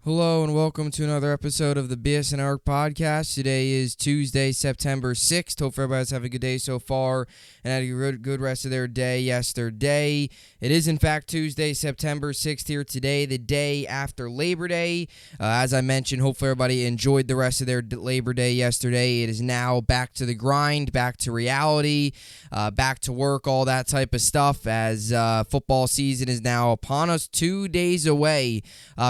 Hello and welcome to another episode of the BSN podcast. Today is Tuesday, September 6th. Hope everybody's having a good day so far and had a good rest of their day yesterday. It is in fact Tuesday, September 6th here today, the day after Labor Day. As I mentioned, hopefully everybody enjoyed the rest of their Labor Day yesterday. It is now back to the grind, back to reality, back to work, all that type of stuff as football season is now upon us, 2 days away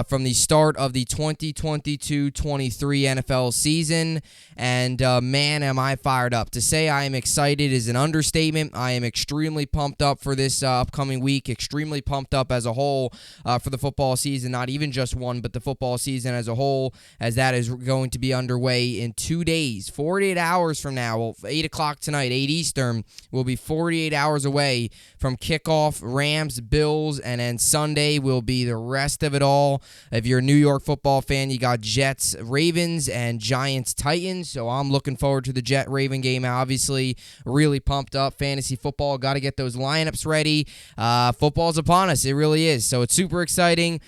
from the start of the 2022-23 NFL season, and man, am I fired up. To say I am excited is an understatement. I am extremely pumped up for this upcoming week, extremely pumped up as a whole for the football season, not even just one, but the football season as a whole, as that is going to be underway in 2 days, 48 hours from now. Well, 8 o'clock tonight, 8 Eastern, will be 48 hours away from kickoff. Rams, Bills, and then Sunday will be the rest of it all. If you're a New York football fan, you got Jets, Ravens, and Giants, Titans. So I'm looking forward to the Jet-Raven game. Obviously, really pumped up. Fantasy football, got to get those lineups ready. Football's upon us. It really is. So it's super exciting.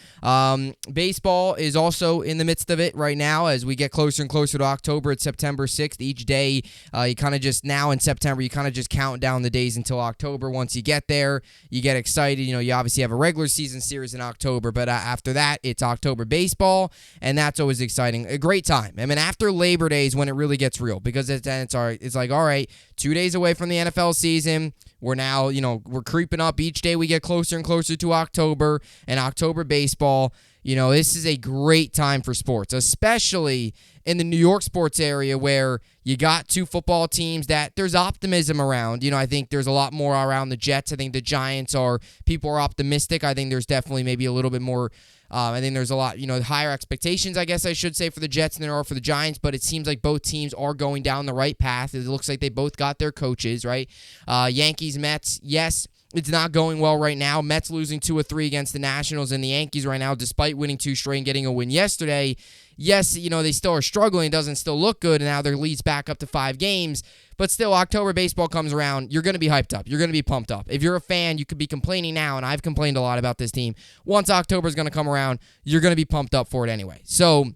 Baseball is also in the midst of it right now as we get closer and closer to October. It's September 6th. Each day, you kind of just, now in September, you kind of just count down the days until October. Once you get there, you get excited. You know, you obviously have a regular season series in October, but after that, it's October baseball, and that's always exciting. A great time. I mean, after Labor Day is when it really gets real, because it's like, all right, 2 days away from the NFL season. We're now, we're creeping up. Each day we get closer and closer to October and October baseball. This is a great time for sports, especially in the New York sports area where you got two football teams that there's optimism around. I think there's a lot more around the Jets. I think the Giants people are optimistic. I think there's definitely maybe a little bit more. I think there's a lot, higher expectations, I guess I should say, for the Jets than there are for the Giants, but it seems like both teams are going down the right path. It looks like they both got their coaches, right? Yankees, Mets, yes. It's not going well right now. Mets losing 2 of 3 against the Nationals, and the Yankees right now, despite winning 2 straight and getting a win yesterday, yes, they still are struggling. It doesn't still look good, and now their lead's back up to 5 games. But still, October baseball comes around, you're going to be hyped up. You're going to be pumped up. If you're a fan, you could be complaining now, and I've complained a lot about this team. Once October's going to come around, you're going to be pumped up for it anyway. So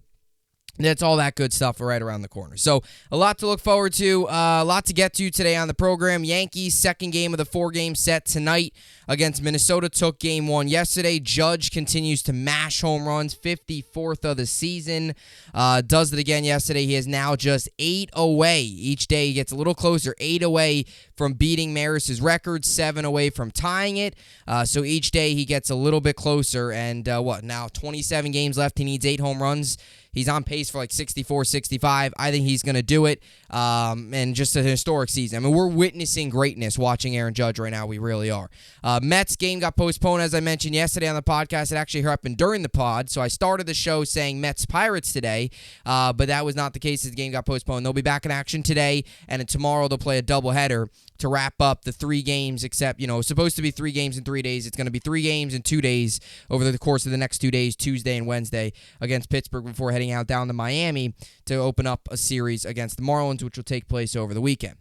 that's all that good stuff right around the corner. So a lot to look forward to, a lot to get to today on the program. Yankees, second game of the 4-game set tonight against Minnesota. Took game 1 yesterday. Judge continues to mash home runs, 54th of the season. Does it again yesterday. He is now just 8 away. Each day he gets a little closer, 8 away from beating Maris's record, 7 away from tying it. So each day he gets a little bit closer. And now 27 games left. He needs 8 home runs. He's on pace for like 64, 65. I think he's going to do it. And just a historic season. I mean, we're witnessing greatness watching Aaron Judge right now. We really are. Mets game got postponed, as I mentioned yesterday on the podcast. It actually happened during the pod. So I started the show saying Mets Pirates today. But that was not the case as the game got postponed. They'll be back in action today. And then tomorrow they'll play a doubleheader to wrap up the 3 games, except, it's supposed to be 3 games in 3 days. It's going to be 3 games in 2 days over the course of the next 2 days, Tuesday and Wednesday, against Pittsburgh before heading out down to Miami to open up a series against the Marlins, which will take place over the weekend.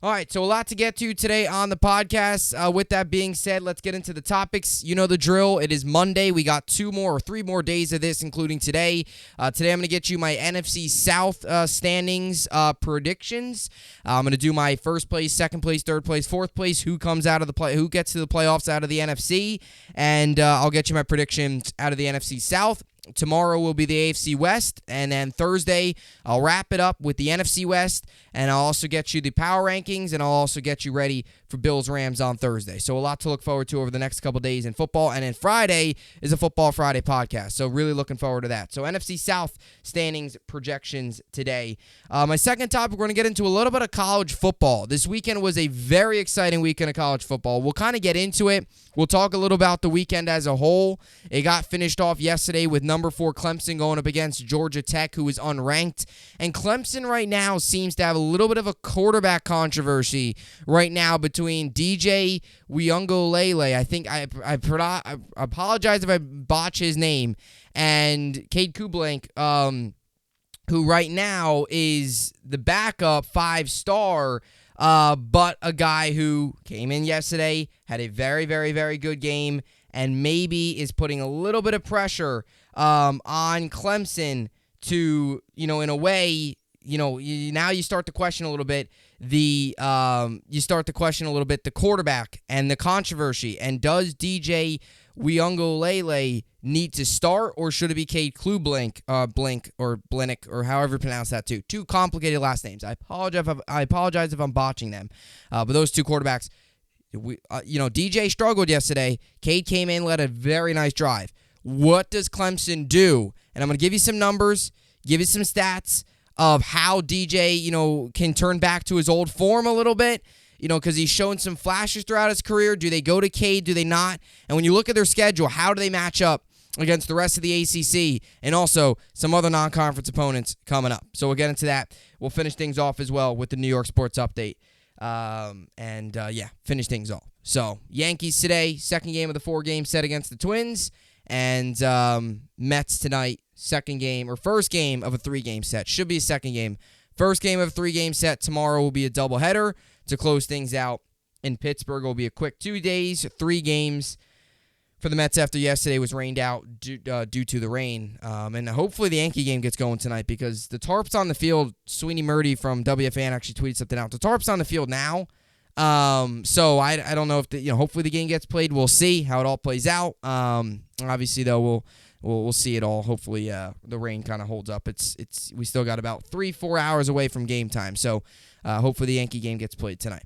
All right, so a lot to get to today on the podcast. With that being said, let's get into the topics. You know the drill. It is Monday. We got 3 more days of this, including today. Today I'm going to get you my NFC South standings predictions. I'm going to do my first place, second place, third place, fourth place, who gets to the playoffs out of the NFC, and I'll get you my predictions out of the NFC South. Tomorrow will be the AFC West, and then Thursday I'll wrap it up with the NFC West, and I'll also get you the power rankings, and I'll also get you ready for Bills-Rams on Thursday. So a lot to look forward to over the next couple days in football, and then Friday is a Football Friday podcast, so really looking forward to that. So NFC South standings projections today. My second topic, we're going to get into a little bit of college football. This weekend was a very exciting weekend of college football. We'll kind of get into it. We'll talk a little about the weekend as a whole. It got finished off yesterday with number 4 Clemson going up against Georgia Tech, who is unranked. And Clemson right now seems to have a little bit of a quarterback controversy right now between DJ Uyunglele. I think I apologize if I botch his name, and Cade Kublank, who right now is the backup 5-star. But a guy who came in yesterday, had a very, very, very good game, and maybe is putting a little bit of pressure on Clemson to, in a way, now you start to question a little bit the quarterback and the controversy. And does DJ Uyunglele need to start, or should it be Cade Blink or Blinick, or however you pronounce that too? Two complicated last names. I apologize if I'm botching them. But those two quarterbacks, DJ struggled yesterday. Cade came in, led a very nice drive. What does Clemson do? And I'm going to give you some numbers, give you some stats of how DJ, can turn back to his old form a little bit, because he's shown some flashes throughout his career. Do they go to Cade? Do they not? And when you look at their schedule, how do they match up against the rest of the ACC and also some other non-conference opponents coming up? So we'll get into that. We'll finish things off as well with the New York sports update. Finish things off. So Yankees today, second game of the 4-game set against the Twins. And Mets tonight, first game of a 3-game set. Should be a second game. First game of a 3-game set. Tomorrow will be a doubleheader to close things out in Pittsburgh. It will be a quick 2 days, 3 games for the Mets after yesterday was rained out due to the rain. And hopefully the Yankee game gets going tonight, because the tarp's on the field. Sweeney Murdy from WFAN actually tweeted something out. The tarp's on the field now. So I don't know if hopefully the game gets played. We'll see how it all plays out. Obviously though, we'll see it all. Hopefully the rain kind of holds up. We still got about 3-4 hours away from game time. So hopefully the Yankee game gets played tonight.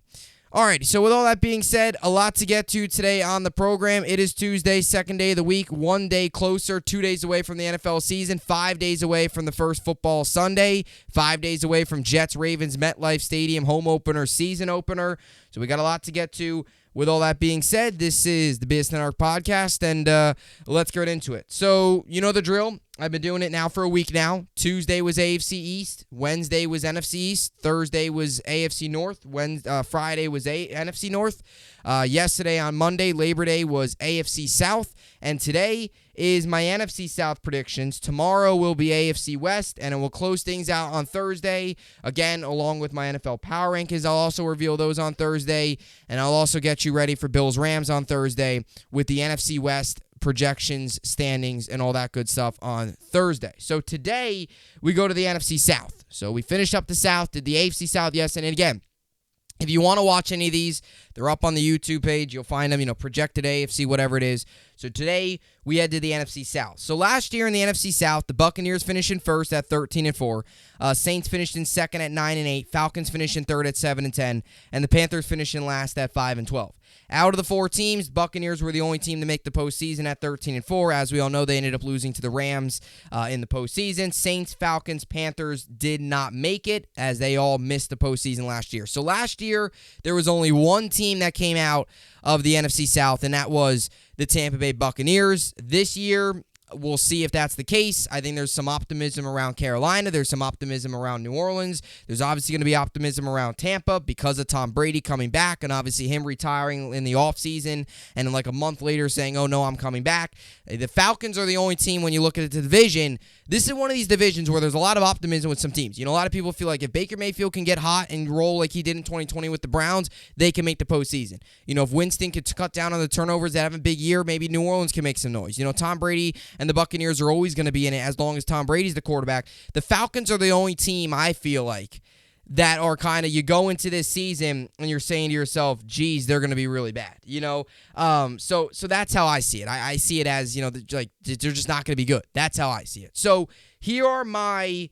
Alrighty, so with all that being said, a lot to get to today on the program. It is Tuesday, second day of the week, 1 day closer, 2 days away from the NFL season, 5 days away from the first football Sunday, 5 days away from Jets-Ravens MetLife Stadium home opener, season opener. So we got a lot to get to. With all that being said, this is the BSN podcast, and let's get into it. So, you know the drill. I've been doing it now for a week now. Tuesday was AFC East. Wednesday was NFC East. Thursday was AFC North. Friday was NFC North. Yesterday on Monday, Labor Day, was AFC South. And today is my NFC South predictions. Tomorrow will be AFC West, and it will close things out on Thursday. Again, along with my NFL Power Rankings, I'll also reveal those on Thursday. And I'll also get you ready for Bills-Rams on Thursday with the NFC West projections, standings, and all that good stuff on Thursday. So today, we go to the NFC South. So we finished up the South, did the AFC South yesterday. And again, if you want to watch any of these, they're up on the YouTube page. You'll find them, projected AFC, whatever it is. So today, we head to the NFC South. So last year in the NFC South, the Buccaneers finished in first at 13-4. Saints finished in second at 9-8. Falcons finished in third at 7-10. And the Panthers finished in last at 5-12. Out of the 4 teams, Buccaneers were the only team to make the postseason at 13-4. As we all know, they ended up losing to the Rams in the postseason. Saints, Falcons, Panthers did not make it, as they all missed the postseason last year. So last year, there was only one team that came out of the NFC South, and that was the Tampa Bay Buccaneers. This year, we'll see if that's the case. I think there's some optimism around Carolina. There's some optimism around New Orleans. There's obviously going to be optimism around Tampa because of Tom Brady coming back and obviously him retiring in the offseason and then like a month later saying, oh, no, I'm coming back. The Falcons are the only team when you look at the division. This is one of these divisions where there's a lot of optimism with some teams. A lot of people feel like if Baker Mayfield can get hot and roll like he did in 2020 with the Browns, they can make the postseason. If Winston could cut down on the turnovers that have a big year, maybe New Orleans can make some noise. Tom Brady and the Buccaneers are always going to be in it as long as Tom Brady's the quarterback. The Falcons are the only team, I feel like, that are kind of, you go into this season and you're saying to yourself, geez, they're going to be really bad, So that's how I see it. I see it as, they're just not going to be good. That's how I see it. So here are my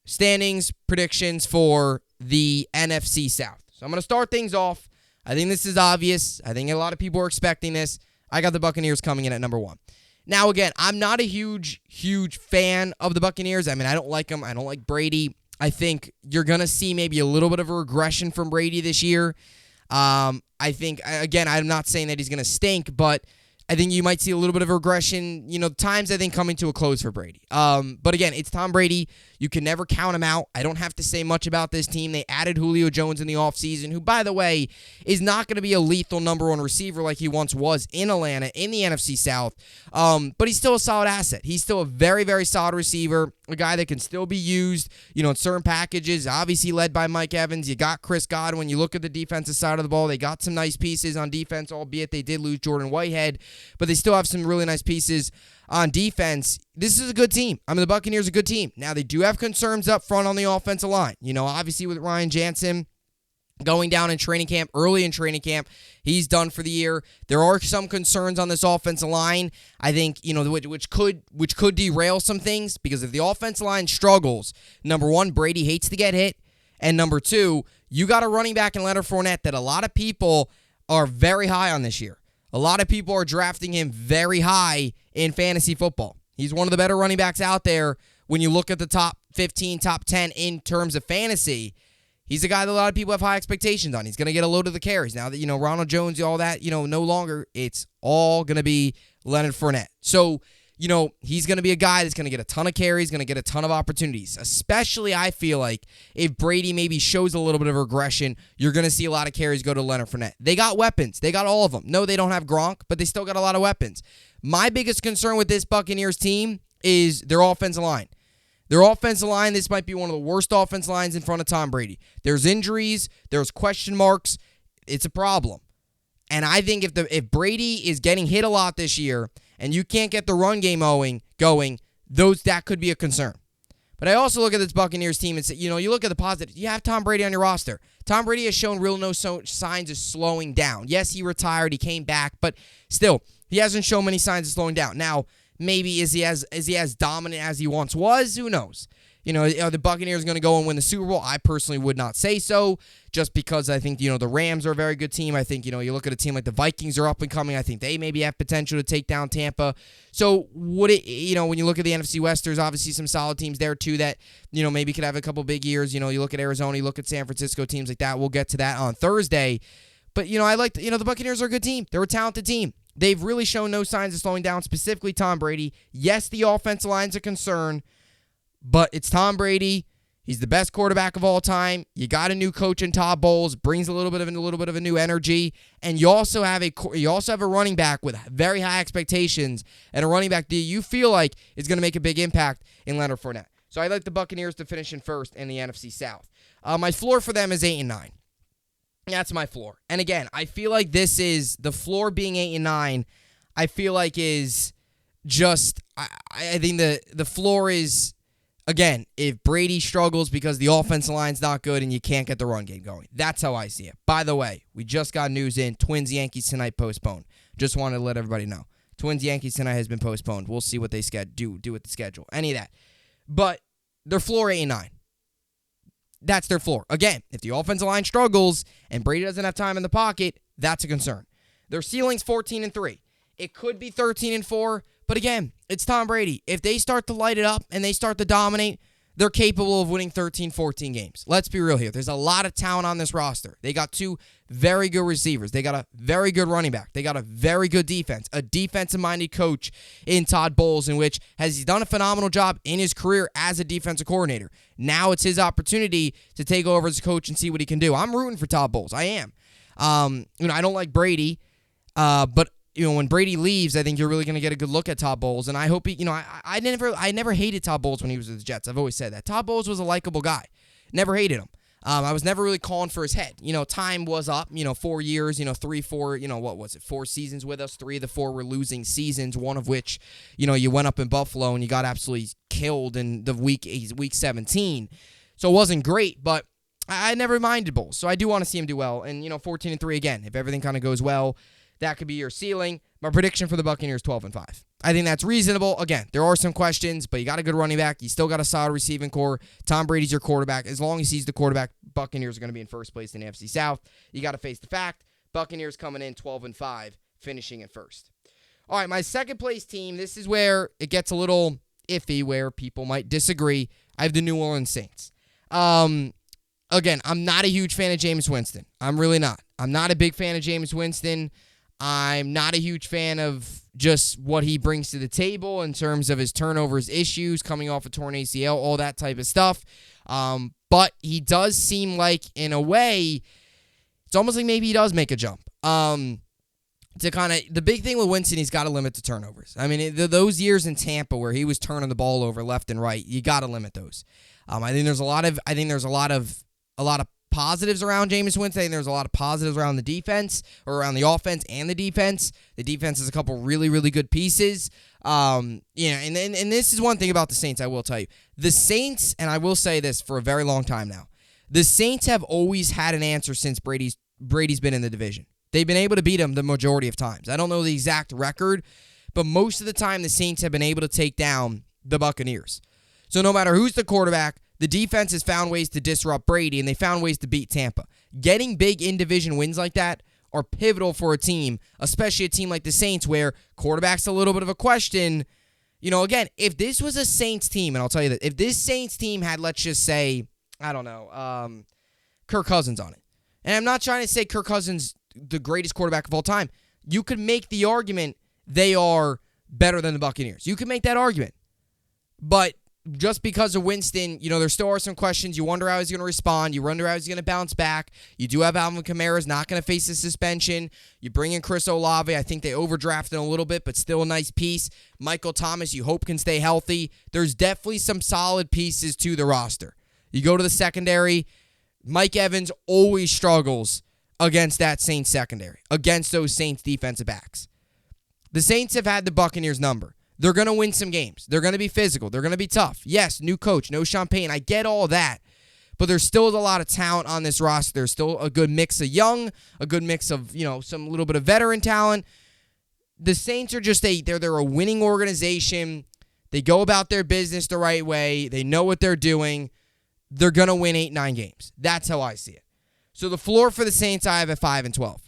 standings predictions for the NFC South. So I'm going to start things off. I think this is obvious. I think a lot of people are expecting this. I got the Buccaneers coming in at number 1. Now, again, I'm not a huge fan of the Buccaneers. I mean, I don't like them. I don't like Brady. I think you're going to see maybe a little bit of a regression from Brady this year. I think, again, I'm not saying that he's going to stink, but I think you might see a little bit of a regression, times I think coming to a close for Brady. But again, it's Tom Brady. You can never count him out. I don't have to say much about this team. They added Julio Jones in the offseason, who, by the way, is not going to be a lethal number 1 receiver like he once was in Atlanta in the NFC South. But he's still a solid asset. He's still a very, very solid receiver, a guy that can still be used, in certain packages, obviously led by Mike Evans. You got Chris Godwin. You look at the defensive side of the ball, they got some nice pieces on defense, albeit they did lose Jordan Whitehead. but they still have some really nice pieces on defense. This is a good team. I mean, the Buccaneers are a good team. Now, they do have concerns up front on the offensive line. Obviously with Ryan Jansen going down in training camp, early in training camp, he's done for the year. There are some concerns on this offensive line, I think, which could derail some things, because if the offensive line struggles, number one, Brady hates to get hit, and number two, you got a running back in Leonard Fournette that a lot of people are very high on this year. A lot of people are drafting him very high in fantasy football. He's one of the better running backs out there when you look at the top 15, top 10 in terms of fantasy. He's a guy that a lot of people have high expectations on. He's going to get a load of the carries. Now that, Ronald Jones, all that, no longer, it's all going to be Leonard Fournette. So, he's going to be a guy that's going to get a ton of carries, going to get a ton of opportunities. Especially, I feel like, if Brady maybe shows a little bit of regression, you're going to see a lot of carries go to Leonard Fournette. They got weapons. They got all of them. No, they don't have Gronk, but they still got a lot of weapons. My biggest concern with this Buccaneers team is their offensive line. Their offensive line, this might be one of the worst offensive lines in front of Tom Brady. There's injuries. There's question marks. It's a problem. And I think if Brady is getting hit a lot this year and you can't get the run game going, that could be a concern. But I also look at this Buccaneers team and say, you look at the positive. You have Tom Brady on your roster. Tom Brady has shown no signs of slowing down. Yes, he retired. He came back. But still, he hasn't shown many signs of slowing down. Now, maybe is he as dominant as he once was? Who knows? Are the Buccaneers going to go and win the Super Bowl? I personally would not say so, just because I think, the Rams are a very good team. I think, you look at a team like the Vikings are up and coming. I think they maybe have potential to take down Tampa. So when you look at the NFC West, there's obviously some solid teams there too that, maybe could have a couple big years. You look at Arizona, you look at San Francisco, teams like that. We'll get to that on Thursday. But, I like, the Buccaneers are a good team. They're a talented team. They've really shown no signs of slowing down, specifically Tom Brady. Yes, the offensive line's a concern, but it's Tom Brady. He's the best quarterback of all time. You got a new coach in Todd Bowles, brings a little bit of a new energy, and you also have a running back with very high expectations, and a running back that you feel like is going to make a big impact in Leonard Fournette. So I like the Buccaneers to finish in first in the NFC South. My floor for them is 8-9. That's my floor. And again, I feel like this is the floor being 8-9. I feel like is just I think the floor is, again, if Brady struggles because the offensive line's not good and you can't get the run game going. That's how I see it. By the way, we just got news in. Twins Yankees tonight postponed. Just wanted to let everybody know. Twins Yankees tonight has been postponed. We'll see what they do with the schedule. Any of that. But their floor 8-9. That's their floor. Again, if the offensive line struggles and Brady doesn't have time in the pocket, that's a concern. Their ceiling's 14-3. It could be 13-4, but again, it's Tom Brady. If they start to light it up and they start to dominate, they're capable of winning 13, 14 games. Let's be real here. There's a lot of talent on this roster. They got two very good receivers. They got a very good running back. They got a very good defense, a defensive-minded coach in Todd Bowles, in which has done a phenomenal job in his career as a defensive coordinator. Now it's his opportunity to take over as a coach and see what he can do. I'm rooting for Todd Bowles. I am. I don't like Brady, but when Brady leaves, I think you're really going to get a good look at Todd Bowles, and I hope he, I never hated Todd Bowles when he was with the Jets. I've always said that. Todd Bowles was a likable guy. Never hated him. I was never really calling for his head. Time was up, 4 years, 3, 4, what was it, 4 seasons with us. 3 of the 4 were losing seasons, one of which, you went up in Buffalo and you got absolutely killed in the week 17. So it wasn't great, but I never minded Bowles. So I do want to see him do well. And, 14-3 again, if everything kind of goes well, that could be your ceiling. My prediction for the Buccaneers, 12-5. I think that's reasonable. Again, there are some questions, but you got a good running back. You still got a solid receiving core. Tom Brady's your quarterback. As long as he's the quarterback, Buccaneers are going to be in first place in the NFC South. You got to face the fact. Buccaneers coming in 12-5, finishing in first. All right, my second place team, this is where it gets a little iffy, where people might disagree. I have the New Orleans Saints. Again, I'm not a huge fan of Jameis Winston. I'm really not. I'm not a big fan of Jameis Winston. I'm not a huge fan of just what he brings to the table in terms of his turnovers, issues, coming off a torn ACL, all that type of stuff. But he does seem like, in a way, it's almost like maybe he does make a jump. The big thing with Winston, he's got to limit the turnovers. I mean, those years in Tampa where he was turning the ball over left and right, you got to limit those. I think there's a lot of positives around Jameis Winston. I think there's a lot of positives around the defense, or around the offense and the defense. The defense has a couple really, really good pieces. And this is one thing about the Saints I will tell you. The Saints, and I will say this for a very long time now, the Saints have always had an answer since Brady's been in the division. They've been able to beat him the majority of times. I don't know the exact record, but most of the time the Saints have been able to take down the Buccaneers. So no matter who's the quarterback, the defense has found ways to disrupt Brady, and they found ways to beat Tampa. Getting big in-division wins like that are pivotal for a team, especially a team like the Saints where quarterback's a little bit of a question. Again, if this was a Saints team, and I'll tell you that, if this Saints team had, let's just say, I don't know, Kirk Cousins on it. And I'm not trying to say Kirk Cousins the greatest quarterback of all time. You could make the argument they are better than the Buccaneers. You could make that argument. But just because of Winston, there still are some questions. You wonder how he's going to respond. You wonder how he's going to bounce back. You do have Alvin Kamara's not going to face a suspension. You bring in Chris Olave. I think they overdrafted a little bit, but still a nice piece. Michael Thomas, you hope can stay healthy. There's definitely some solid pieces to the roster. You go to the secondary. Mike Evans always struggles against that Saints secondary, against those Saints defensive backs. The Saints have had the Buccaneers number. They're going to win some games. They're going to be physical. They're going to be tough. Yes, new coach, no Champagne. I get all that. But there's still a lot of talent on this roster. There's still a good mix of young, a good mix of, some little bit of veteran talent. The Saints are just they're a winning organization. They go about their business the right way. They know what they're doing. They're going to win 8-9 games. That's how I see it. So the floor for the Saints I have at 5-12.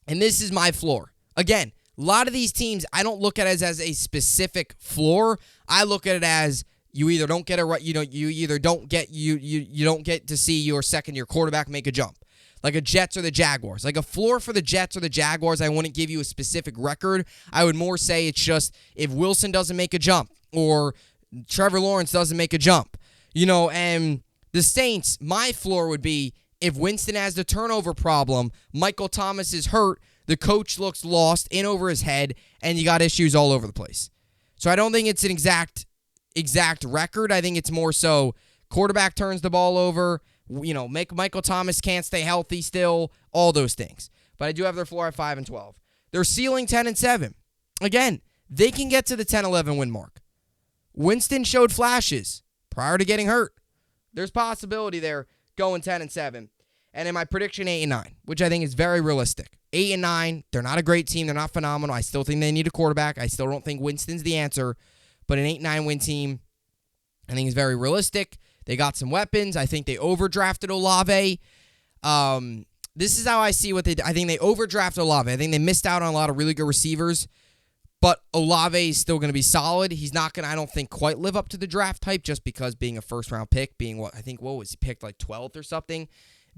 And this is my floor. Again, a lot of these teams, I don't look at it as a specific floor. I look at it as you either don't get you don't get to see your second-year quarterback make a jump. Like a Jets or the Jaguars. Like a floor for the Jets or the Jaguars, I wouldn't give you a specific record. I would more say it's just if Wilson doesn't make a jump or Trevor Lawrence doesn't make a jump. And the Saints, my floor would be if Winston has the turnover problem, Michael Thomas is hurt, the coach looks lost, in over his head, and you got issues all over the place. So I don't think it's an exact record. I think it's more so quarterback turns the ball over, Michael Thomas can't stay healthy still, all those things. But I do have their floor at 5-12. They're ceiling 10-7. Again, they can get to the 10-11 win mark. Winston showed flashes prior to getting hurt. There's possibility there going 10-7. And in my prediction, 8-9, which I think is very realistic. 8-9, they're not a great team. They're not phenomenal. I still think they need a quarterback. I still don't think Winston's the answer. But an 8-9 win team, I think is very realistic. They got some weapons. I think they overdrafted Olave. This is how I see what they did. I think they overdrafted Olave. I think they missed out on a lot of really good receivers. But Olave is still going to be solid. He's not going to, I don't think, quite live up to the draft type just because being a first-round pick, being what was he picked, like 12th or something?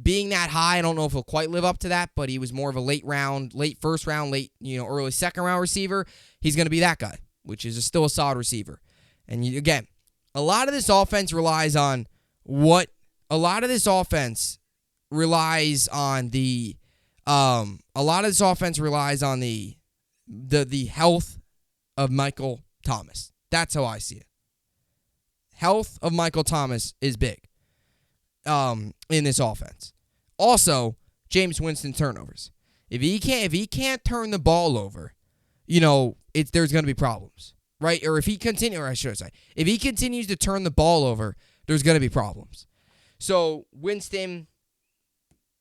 Being that high, I don't know if he'll quite live up to that, but he was more of a late first round, early second round receiver. He's going to be that guy, which is still a solid receiver. And again, a lot of this offense relies on the health of Michael Thomas. That's how I see it. Health of Michael Thomas is big in this offense. Also, Jameis Winston turnovers. If he can't turn the ball over, there's going to be problems, right? Or if he continues to turn the ball over, there's going to be problems. So Winston,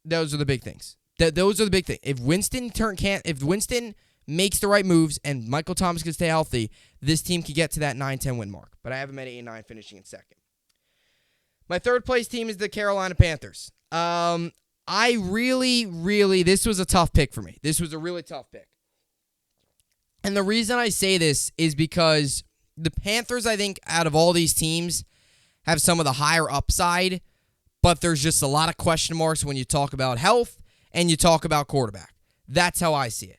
those are the big things. Those are the big things. If Winston makes the right moves and Michael Thomas can stay healthy, this team could get to that 9-10 win mark. But I have him at 8-9, finishing in second. My third place team is the Carolina Panthers. This was a tough pick for me. This was a really tough pick. And the reason I say this is because the Panthers, I think, out of all these teams, have some of the higher upside, but there's just a lot of question marks when you talk about health and you talk about quarterback. That's how I see it.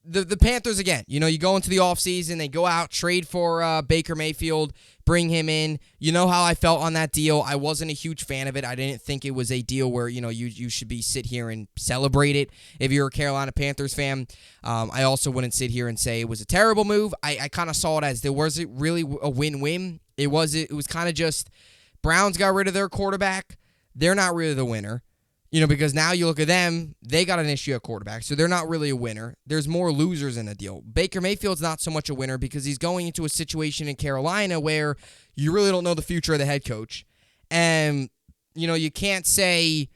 The Panthers, again, you go into the offseason, they go out, trade for Baker Mayfield, bring him in. You know how I felt on that deal. I wasn't a huge fan of it. I didn't think it was a deal where, you should sit here and celebrate it if you're a Carolina Panthers fan. I also wouldn't sit here and say it was a terrible move. I kind of saw it as there wasn't really a win-win. It was kind of just Browns got rid of their quarterback. they're not really the winner. Because now you look at them, they got an issue at quarterback, so they're not really a winner. There's more losers in the deal. Baker Mayfield's not so much a winner because he's going into a situation in Carolina where you really don't know the future of the head coach. And, you can't say,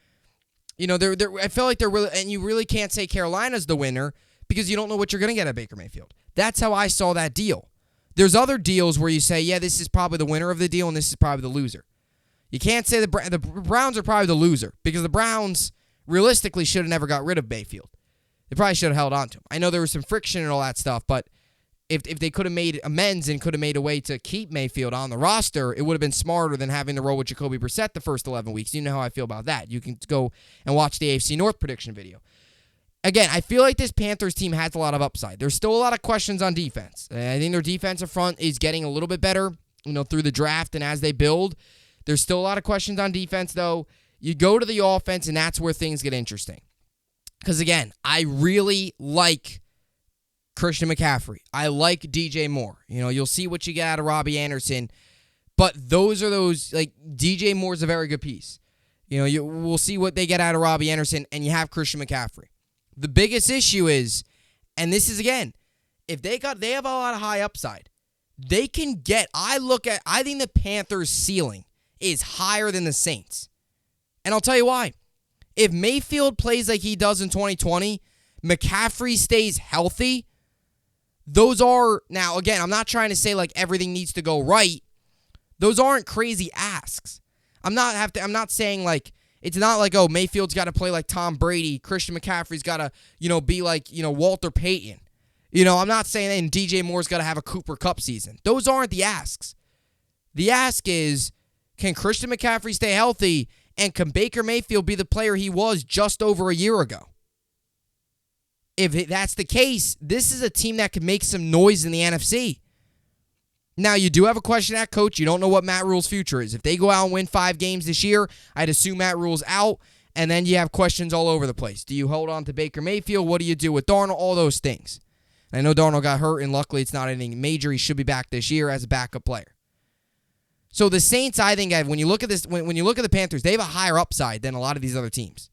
I feel like they're really, and you really can't say Carolina's the winner because you don't know what you're going to get at Baker Mayfield. That's how I saw that deal. There's other deals where you say, yeah, this is probably the winner of the deal and this is probably the loser. You can't say the Browns are probably the loser because the Browns realistically should have never got rid of Mayfield. They probably should have held on to him. I know there was some friction and all that stuff, but if they could have made amends and could have made a way to keep Mayfield on the roster, it would have been smarter than having to roll with Jacoby Brissett the first 11 weeks. You know how I feel about that. You can go and watch the AFC North prediction video. Again, I feel like this Panthers team has a lot of upside. There's still a lot of questions on defense. I think their defensive front is getting a little bit better, through the draft and as they build. There's still a lot of questions on defense, though. You go to the offense, and that's where things get interesting. Because, again, I really like Christian McCaffrey. I like DJ Moore. You'll see what you get out of Robbie Anderson. But those DJ Moore's a very good piece. We'll see what they get out of Robbie Anderson, and you have Christian McCaffrey. The biggest issue is, and this is, again, if they have a lot of high upside, they can get, I think the Panthers' ceiling is higher than the Saints. And I'll tell you why. If Mayfield plays like he does in 2020, McCaffrey stays healthy, those are, now again, I'm not trying to say like everything needs to go right. Those aren't crazy asks. I'm not saying like, it's not like, Mayfield's got to play like Tom Brady. Christian McCaffrey's got to, be like, Walter Payton. I'm not saying that, and DJ Moore's got to have a Cooper Kupp season. Those aren't the asks. The ask is, can Christian McCaffrey stay healthy, and can Baker Mayfield be the player he was just over a year ago? If that's the case, this is a team that can make some noise in the NFC. Now, you do have a question at coach. You don't know what Matt Rule's future is. If they go out and win 5 games this year, I'd assume Matt Rule's out, and then you have questions all over the place. Do you hold on to Baker Mayfield? What do you do with Darnold? All those things. I know Darnold got hurt, and luckily it's not anything major. He should be back this year as a backup player. So the Saints, I think, when you look at this, when you look at the Panthers, they have a higher upside than a lot of these other teams.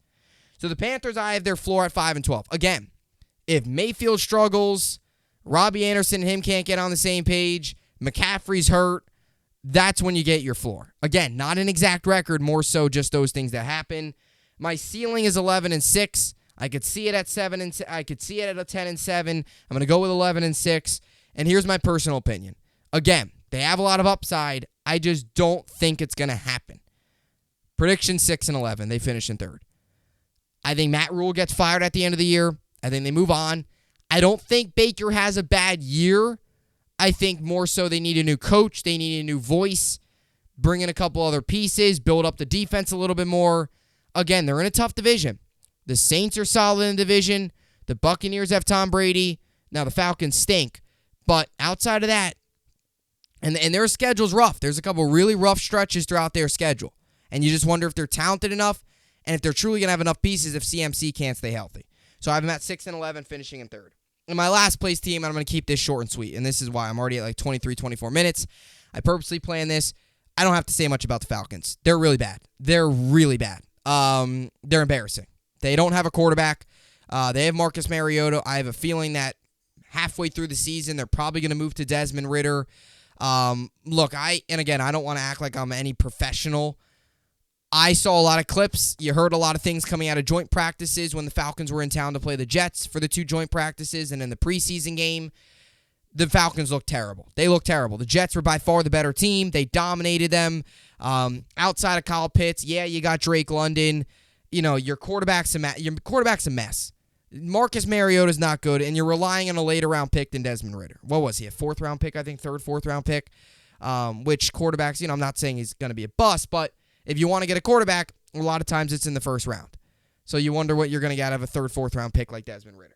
So the Panthers, I have their floor at 5-12. Again, if Mayfield struggles, Robbie Anderson and him can't get on the same page, McCaffrey's hurt, that's when you get your floor. Again, not an exact record, more so just those things that happen. My ceiling is 11-6. I could see it at 7, and I could see it at a 10-7. I'm going to go with 11-6. And here's my personal opinion. Again, they have a lot of upside. I just don't think it's going to happen. Prediction 6-11. They finish in third. I think Matt Rule gets fired at the end of the year. I think they move on. I don't think Baker has a bad year. I think more so they need a new coach. They need a new voice. Bring in a couple other pieces. Build up the defense a little bit more. Again, they're in a tough division. The Saints are solid in the division. The Buccaneers have Tom Brady. Now the Falcons stink. But outside of that, and their schedule's rough. There's a couple really rough stretches throughout their schedule. And you just wonder if they're talented enough and if they're truly going to have enough pieces if CMC can't stay healthy. So I have them at 6-11, finishing in third. And my last place team, and I'm going to keep this short and sweet, and this is why I'm already at like 23, 24 minutes. I purposely planned this. I don't have to say much about the Falcons. They're really bad. They're really bad. They're embarrassing. They don't have a quarterback. They have Marcus Mariota. I have a feeling that halfway through the season, they're probably going to move to Desmond Ridder. Look, I don't want to act like I'm any professional. I saw a lot of clips. You heard a lot of things coming out of joint practices when the Falcons were in town to play the Jets for the 2 joint practices, and in the preseason game, the Falcons looked terrible. They looked terrible. The Jets were by far the better team. They dominated them. Outside of Kyle Pitts, yeah, you got Drake London. Your quarterback's a mess. Marcus Mariota's not good, and you're relying on a later round pick than Desmond Ridder. What was he, a 4th round pick, I think, 3rd, 4th round pick? Which quarterbacks, I'm not saying he's going to be a bust, but if you want to get a quarterback, a lot of times it's in the 1st round. So you wonder what you're going to get out of a 3rd, 4th round pick like Desmond Ridder.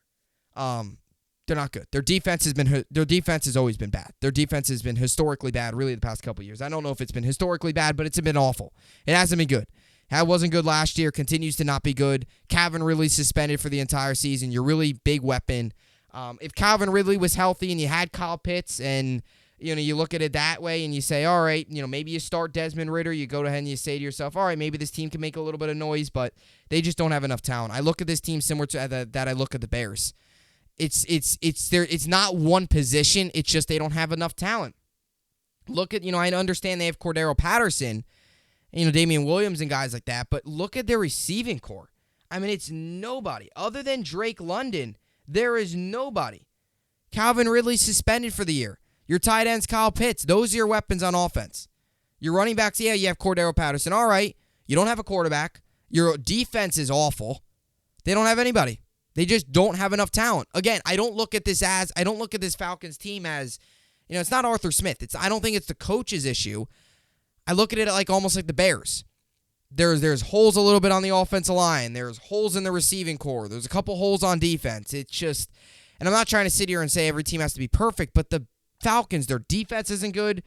They're not good. Their defense has always been bad. Their defense has been historically bad really the past couple of years. I don't know if it's been historically bad, but it's been awful. It hasn't been good. It wasn't good last year, continues to not be good. Calvin Ridley suspended for the entire season. Your really big weapon. If Calvin Ridley was healthy and you had Kyle Pitts and you look at it that way and you say, all right, maybe you start Desmond Ridder. You go ahead and you say to yourself, all right, maybe this team can make a little bit of noise, but they just don't have enough talent. I look at this team similar to that I look at the Bears. It's not one position. It's just they don't have enough talent. Look at, I understand they have Cordero Patterson, Damian Williams and guys like that, but look at their receiving core. I mean, it's nobody. Other than Drake London, there is nobody. Calvin Ridley suspended for the year. Your tight ends, Kyle Pitts. Those are your weapons on offense. Your running backs, yeah, you have Cordero Patterson. All right. You don't have a quarterback. Your defense is awful. They don't have anybody. They just don't have enough talent. Again, I don't look at this Falcons team as, it's not Arthur Smith. I don't think it's the coach's issue. I look at it like almost like the Bears. There's holes a little bit on the offensive line. There's holes in the receiving core. There's a couple holes on defense. It's just, and I'm not trying to sit here and say every team has to be perfect, but the Falcons, their defense isn't good.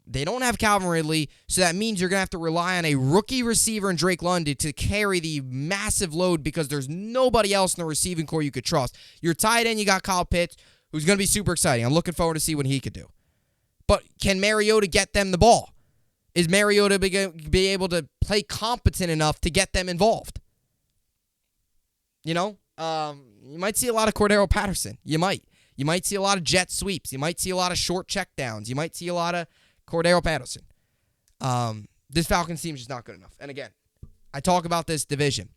They don't have Calvin Ridley, so that means you're going to have to rely on a rookie receiver in Drake London to carry the massive load because there's nobody else in the receiving core you could trust. Your tight end, you got Kyle Pitts, who's going to be super exciting. I'm looking forward to see what he could do. But can Mariota get them the ball? Is Mariota be able to play competent enough to get them involved? You might see a lot of Cordero Patterson. You might. You might see a lot of jet sweeps. You might see a lot of short checkdowns. You might see a lot of Cordero Patterson. This Falcons team is just not good enough. And again, I talk about this division.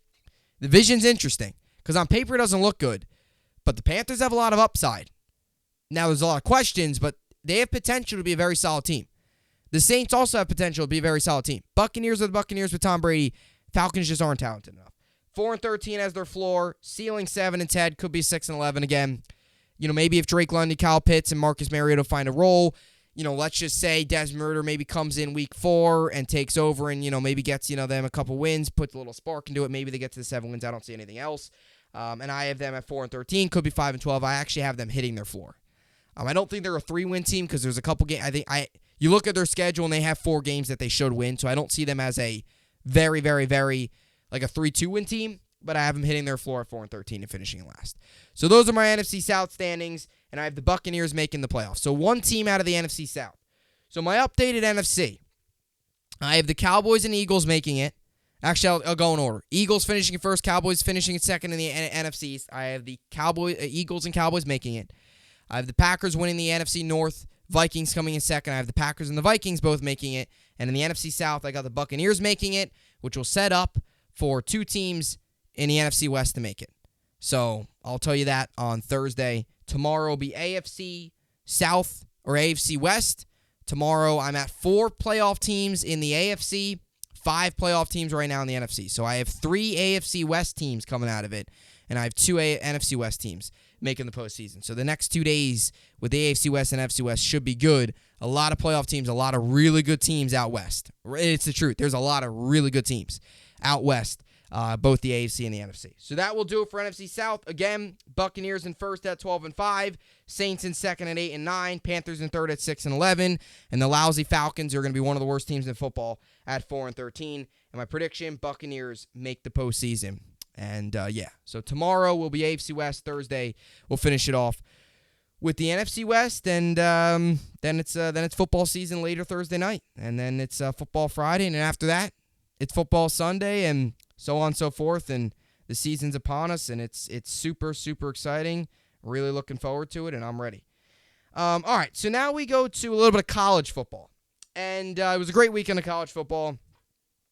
The division's interesting because on paper it doesn't look good, but the Panthers have a lot of upside. Now there's a lot of questions, but they have potential to be a very solid team. The Saints also have potential to be a very solid team. Buccaneers are the Buccaneers with Tom Brady. Falcons just aren't talented enough. 4-13 as their floor. Ceiling 7-10. Could be 6-11 again. Maybe if Drake London, Kyle Pitts, and Marcus Mariota find a role, let's just say Desmond Ridder maybe comes in week 4 and takes over and, maybe gets, them a couple wins, puts a little spark into it. Maybe they get to the 7 wins. I don't see anything else. And I have them at 4-13. Could be 5-12. I actually have them hitting their floor. I don't think they're a 3-win team because there's a couple games. You look at their schedule and they have 4 games that they should win. So I don't see them as a very, very, very, like a 3-2 win team. But I have them hitting their floor at 4-13 and finishing last. So those are my NFC South standings, and I have the Buccaneers making the playoffs. So one team out of the NFC South. So my updated NFC, I have the Cowboys and Eagles making it. Actually, I'll go in order. Eagles finishing first, Cowboys finishing second in the NFC East. I have the Eagles and Cowboys making it. I have the Packers winning the NFC North, Vikings coming in second. I have the Packers and the Vikings both making it. And in the NFC South, I got the Buccaneers making it, which will set up for 2 teams in the NFC West to make it. So I'll tell you that on Thursday. Tomorrow will be AFC South or AFC West. Tomorrow I'm at 4 playoff teams in the AFC, 5 playoff teams right now in the NFC. So I have 3 AFC West teams coming out of it, and I have 2 NFC West teams making the postseason. So the next 2 days with the AFC West and NFC West should be good. A lot of playoff teams, a lot of really good teams out west. It's the truth. There's a lot of really good teams out west. Both the AFC and the NFC. So that will do it for NFC South. Again, Buccaneers in first at 12-5, Saints in second at 8-9, Panthers in third at 6-11, and the lousy Falcons are going to be one of the worst teams in football at 4-13. And my prediction: Buccaneers make the postseason. And so tomorrow will be AFC West. Thursday we'll finish it off with the NFC West, and then it's football season later Thursday night, and then it's football Friday, and then after that it's football Sunday, and so on and so forth, and the season's upon us, and it's super, super exciting. Really looking forward to it, and I'm ready. All right, so now we go to a little bit of college football. And it was a great weekend of college football.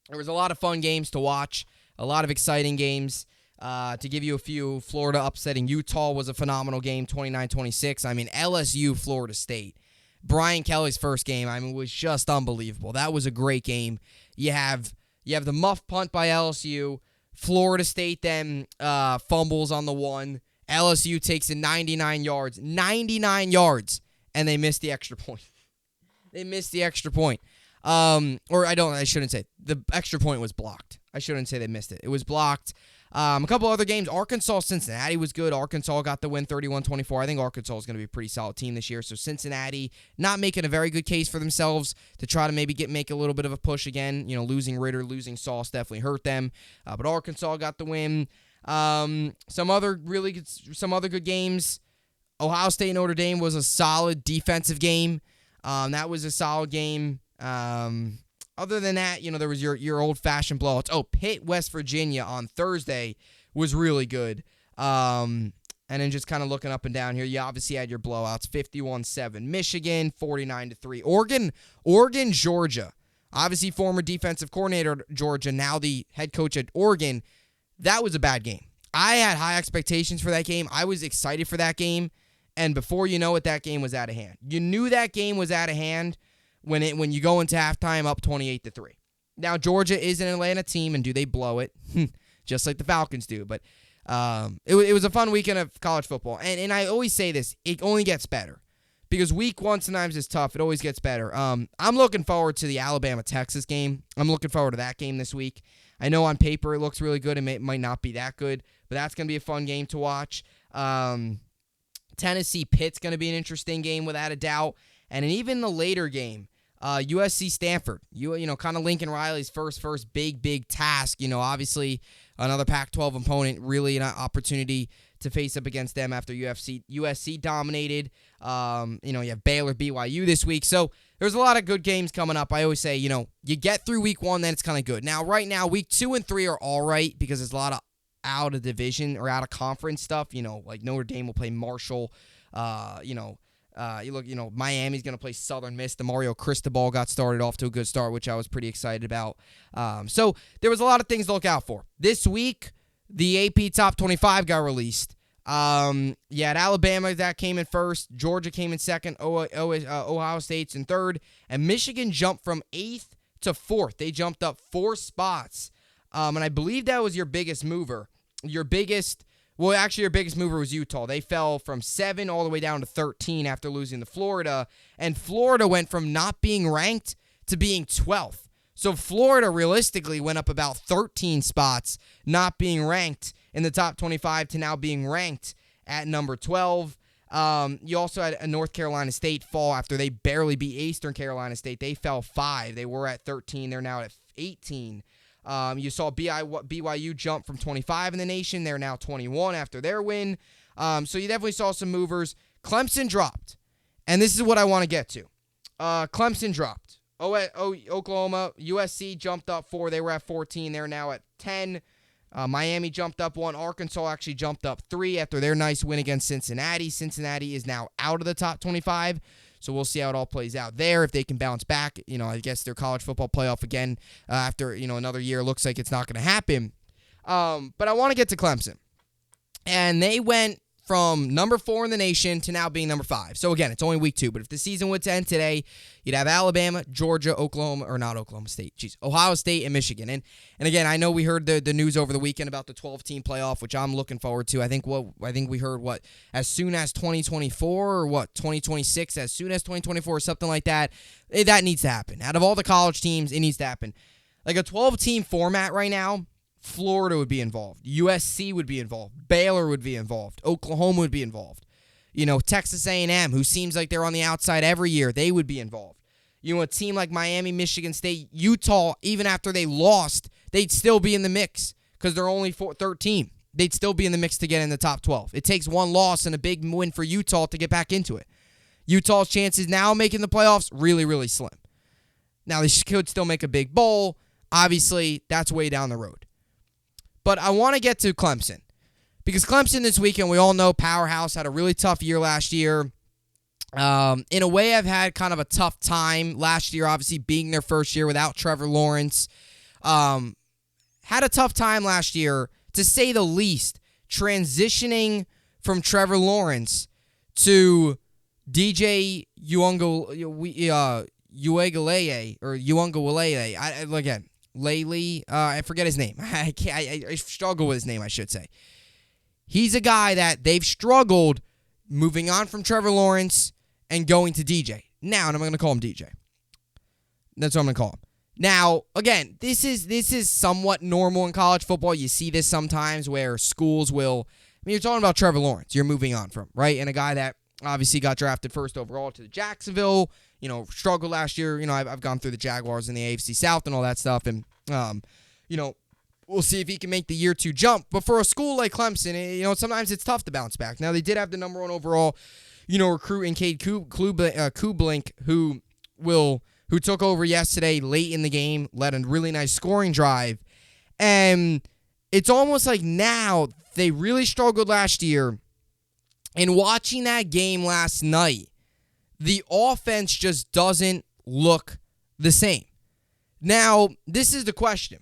There was a lot of fun games to watch, a lot of exciting games. To give you a few, Florida upsetting Utah was a phenomenal game, 29-26. I mean, LSU, Florida State. Brian Kelly's first game, was just unbelievable. That was a great game. You have the muff punt by LSU. Florida State then fumbles on the 1. LSU takes it 99 yards. 99 yards. And they missed the extra point. They missed the extra point. I shouldn't say. The extra point was blocked. I shouldn't say they missed it. It was blocked. A couple other games. Arkansas-Cincinnati was good. Arkansas got the win 31-24. I think Arkansas is going to be a pretty solid team this year. So Cincinnati not making a very good case for themselves to try to maybe make a little bit of a push again. Losing Ritter, losing Sauce definitely hurt them. But Arkansas got the win. Some other good games. Ohio State Notre Dame was a solid defensive game. That was a solid game. Other than that, there was your old-fashioned blowouts. Oh, Pitt, West Virginia on Thursday was really good. And then just kind of looking up and down here, you obviously had your blowouts, 51-7. Michigan, 49-3. Oregon, Georgia. Obviously, former defensive coordinator at Georgia, now the head coach at Oregon. That was a bad game. I had high expectations for that game. I was excited for that game. And before you know it, that game was out of hand. You knew that game was out of hand when you go into halftime up 28-3. Now, Georgia is an Atlanta team, and do they blow it? Just like the Falcons do. But it was a fun weekend of college football. And I always say this, it only gets better. Because week one sometimes is tough. It always gets better. I'm looking forward to the Alabama-Texas game. I'm looking forward to that game this week. I know on paper it looks really good. It might not be that good, but that's going to be a fun game to watch. Tennessee-Pitt's going to be an interesting game without a doubt. And even the later game, USC-Stanford. Kind of Lincoln Riley's first big task. Obviously another Pac-12 opponent, really an opportunity to face up against them after USC dominated. You have Baylor, BYU this week. So there's a lot of good games coming up. I always say, you get through week one, then it's kind of good. Now, right now, week 2 and 3 are all right because there's a lot of out of division or out of conference stuff. Like Notre Dame will play Marshall. Miami's going to play Southern Miss. The Mario Cristobal got started off to a good start, which I was pretty excited about. So there was a lot of things to look out for. This week, the AP Top 25 got released. At Alabama, that came in first. Georgia came in second. Ohio State's in third. And Michigan jumped from 8th to 4th. They jumped up 4 spots. And I believe that was your biggest mover. Your biggest mover was Utah. They fell from 7 all the way down to 13 after losing to Florida. And Florida went from not being ranked to being 12th. So Florida realistically went up about 13 spots, not being ranked in the top 25 to now being ranked at number 12. You also had a North Carolina State fall after they barely beat Eastern Carolina State. They fell 5. They were at 13. They're now at 18. You saw BYU jump from 25 in the nation. They're now 21 after their win. So you definitely saw some movers. Clemson dropped. And this is what I want to get to. Clemson dropped. Oklahoma, USC jumped up 4. They were at 14. They're now at 10. Miami jumped up 1. Arkansas actually jumped up 3 after their nice win against Cincinnati. Cincinnati is now out of the top 25. So we'll see how it all plays out there. If they can bounce back, I guess their college football playoff again after, another year. Looks like it's not going to happen. But I want to get to Clemson. And they went from number 4 in the nation to now being number 5. So again, it's only week 2. But if the season would end today, you'd have Alabama, Georgia, Ohio State, and Michigan. And again, I know we heard the news over the weekend about the 12-team playoff, which I'm looking forward to. I think we heard as soon as 2024 or 2026, as soon as 2024 or something like that. That needs to happen. Out of all the college teams, it needs to happen. Like a 12-team format right now, Florida would be involved. USC would be involved. Baylor would be involved. Oklahoma would be involved. Texas A&M, who seems like they're on the outside every year, they would be involved. A team like Miami, Michigan State, Utah, even after they lost, they'd still be in the mix because they're only 13. They'd still be in the mix to get in the top 12. It takes one loss and a big win for Utah to get back into it. Utah's chances now making the playoffs, really, really slim. Now, they could still make a big bowl. Obviously, that's way down the road. But I want to get to Clemson because Clemson this weekend, we all know Powerhouse had a really tough year last year. In a way, I've had kind of a tough time last year, obviously being their first year without Trevor Lawrence. Had a tough time last year, to say the least, transitioning from Trevor Lawrence to DJ Uiagalelei. Again, Laley, I forget his name. I struggle with his name, I should say. He's a guy that they've struggled moving on from Trevor Lawrence and going to DJ. Now, and I'm going to call him DJ. That's what I'm going to call him. Now, again, this is somewhat normal in college football. You see this sometimes where schools will, you're talking about Trevor Lawrence, you're moving on from, right? And a guy that obviously got drafted first overall to the Jacksonville, struggled last year. I've gone through the Jaguars in the AFC South and all that stuff. And, We'll see if he can make the year 2 jump. But for a school like Clemson, sometimes it's tough to bounce back. Now, they did have the number 1 overall, recruit in Cade Kublink, who took over yesterday late in the game, led a really nice scoring drive. And it's almost like now they really struggled last year. And watching that game last night, the offense just doesn't look the same. Now, this is the question.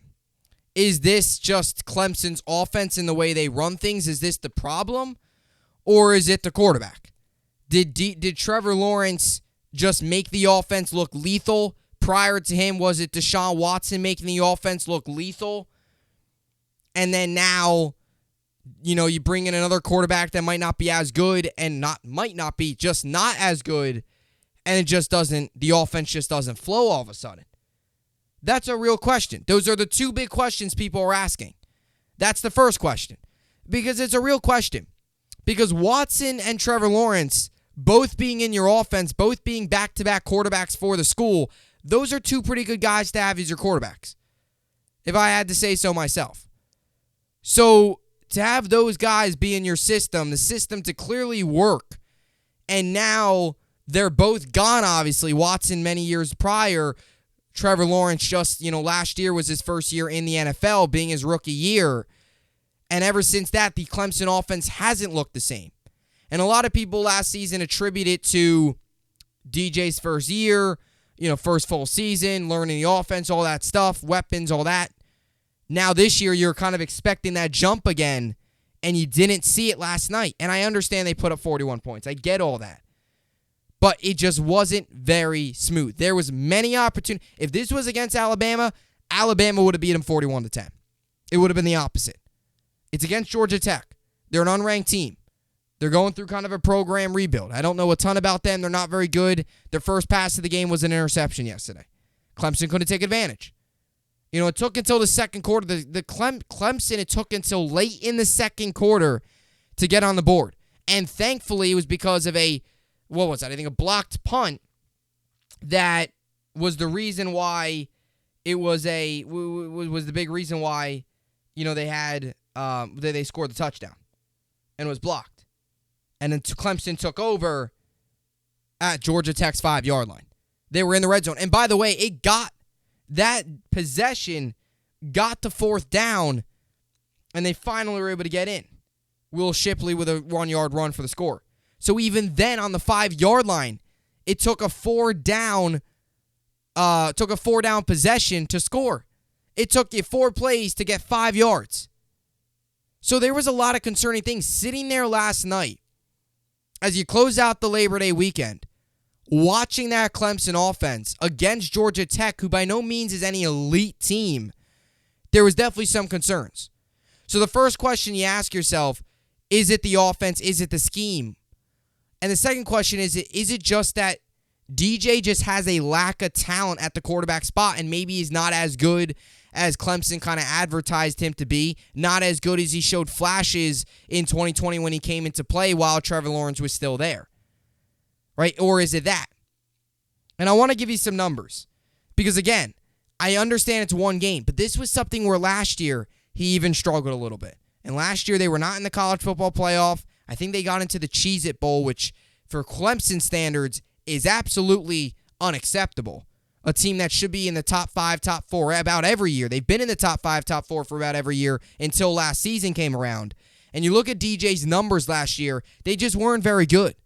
Is this just Clemson's offense and the way they run things? Is this the problem? Or is it the quarterback? Did Trevor Lawrence just make the offense look lethal? Prior to him, was it Deshaun Watson making the offense look lethal? And then now, you bring in another quarterback that might not be as good and just not as good, and the offense just doesn't flow all of a sudden. That's a real question. Those are the 2 big questions people are asking. That's the first question. Because it's a real question. Because Watson and Trevor Lawrence, both being in your offense, both being back-to-back quarterbacks for the school, those are 2 pretty good guys to have as your quarterbacks, if I had to say so myself. So to have those guys be in your system, the system to clearly work, and now they're both gone, obviously. Watson many years prior, Trevor Lawrence just, last year was his first year in the NFL, being his rookie year. And ever since that, the Clemson offense hasn't looked the same. And a lot of people last season attribute it to DJ's first year, first full season, learning the offense, all that stuff, weapons, all that. Now this year, you're kind of expecting that jump again, and you didn't see it last night. And I understand they put up 41 points. I get all that. But it just wasn't very smooth. There was many opportunities. If this was against Alabama, Alabama would have beat them 41-10. It would have been the opposite. It's against Georgia Tech. They're an unranked team. They're going through kind of a program rebuild. I don't know a ton about them. They're not very good. Their first pass of the game was an interception yesterday. Clemson couldn't take advantage. It took until the second quarter. Clemson, it took until late in the second quarter to get on the board. And thankfully, it was because of a blocked punt that was the reason why it was the big reason why, they had, they scored the touchdown and it was blocked. And then Clemson took over at Georgia Tech's 5-yard line. They were in the red zone. And by the way, that possession got to 4th down, and they finally were able to get in. Will Shipley with a 1-yard run for the score. So even then, on the 5-yard line, it took a 4-down possession to score. It took you 4 plays to get 5 yards. So there was a lot of concerning things sitting there last night as you close out the Labor Day weekend. Watching that Clemson offense against Georgia Tech, who by no means is any elite team, there was definitely some concerns. So the first question you ask yourself, is it the offense? Is it the scheme? And the second question is it just that DJ just has a lack of talent at the quarterback spot and maybe he's not as good as Clemson kind of advertised him to be, not as good as he showed flashes in 2020 when he came into play while Trevor Lawrence was still there? Right? Or is it that? And I want to give you some numbers. Because again, I understand it's one game, but this was something where last year he even struggled a little bit. And last year they were not in the college football playoff. I think they got into the Cheez-It Bowl, which for Clemson standards is absolutely unacceptable. A team that should be in the top 5, top 4 about every year. They've been in the top 5, top 4 for about every year until last season came around. And you look at DJ's numbers last year, they just weren't very good.